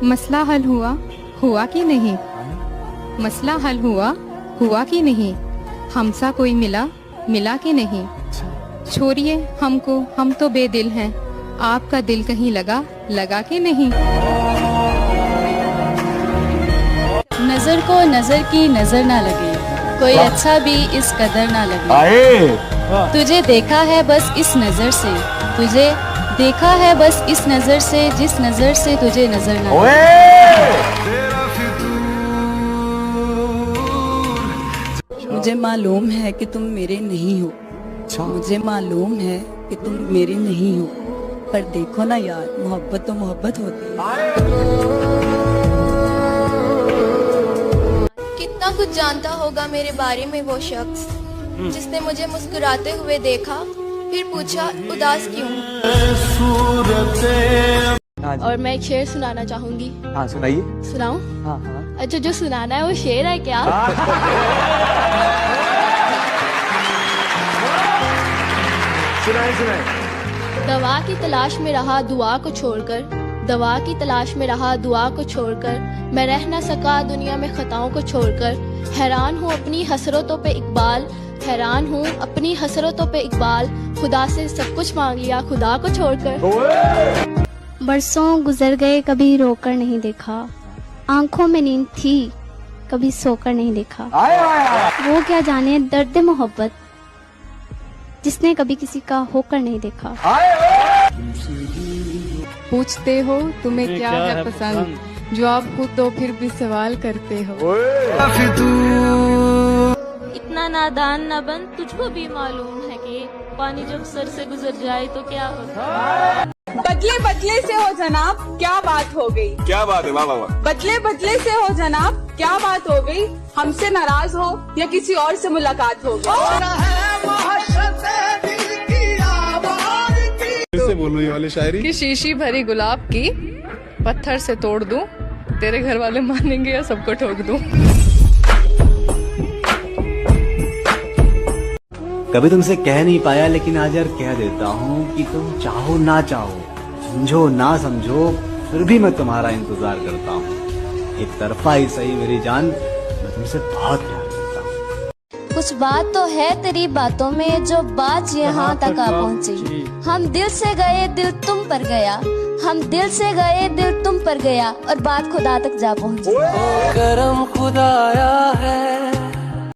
मसला हल हुआ, हुआ कि नहीं? मसला हल हुआ, हुआ कि नहीं? हमसा कोई मिला, मिला कि नहीं? छोड़िए हमको, हम तो बेदिल हैं। आपका दिल कहीं लगा, लगा कि नहीं? नजर को नजर की नजर ना लगे, कोई अच्छा भी इस कदर ना लगे। तुझे देखा है बस इस नजर से, तुझे देखा है बस इस नजर से, जिस नजर से तुझे नजर ना लगे। मुझे मालूम है कि तुम मेरे नहीं हो, मुझे मालूम है कि तुम मेरे नहीं हो, पर देखो ना यार, मोहब्बत तो मोहब्बत होती है। कितना कुछ जानता होगा मेरे बारे में वो शख्स, जिसने मुझे मुस्कुराते हुए देखा, फिर पूछा उदास क्यों। और मैं एक शेर सुनाना चाहूंगी। हाँ सुनाइए। सुनाऊं? हाँ हाँ। अच्छा, जो सुनाना है वो शेर है क्या? सुनाए सुनाए। दवा की तलाश में रहा दुआ को छोड़कर, दवा की तलाश में रहा दुआ को छोड़कर, मैं रह न सका दुनिया में खताओं को छोड़कर। हैरान हूँ अपनी हसरतों पे इकबाल, हैरान हूँ अपनी हसरतों पे इकबाल, खुदा से सब कुछ मांग लिया खुदा को छोड़कर। बरसों गुजर गए कभी रोकर नहीं देखा, आंखों में नींद थी कभी सोकर नहीं देखा। वो क्या जाने दर्द मोहब्बत, जिसने कभी किसी का होकर नहीं देखा। पूछते हो तुम्हें क्या है पसंद, जवाब खुद दो फिर भी सवाल करते हो। इतना नादान न बन, तुझको भी मालूम है कि पानी जब सर से गुजर जाए तो क्या होता। बदले बदले से हो जनाब, क्या बात हो गई? क्या बात है? वाह वाह वाह। बदले बदले से हो जनाब, क्या बात हो गई? हमसे नाराज हो या किसी और से मुलाकात हो गई? से बोलो ये वाली शायरी कि शीशी भरी गुलाब की पत्थर से तोड़ दूं, तेरे घर वाले मानेंगे या सबको ठोक दूं। कभी तुमसे कह नहीं पाया, लेकिन आज यार कह देता हूँ कि तुम चाहो ना चाहो, समझो ना समझो, फिर भी मैं तुम्हारा इंतजार करता हूँ। एक तरफा ही सही मेरी जान, मैं तुमसे बहुत प्यार करता हूँ। कुछ बात तो है तेरी बातों में, जो बात यहाँ तक आ पहुँची। हम दिल से गए दिल तुम पर गया, हम दिल से गए दिल तुम पर गया, और बात खुदा तक जा पहुँची। करम खुदाया है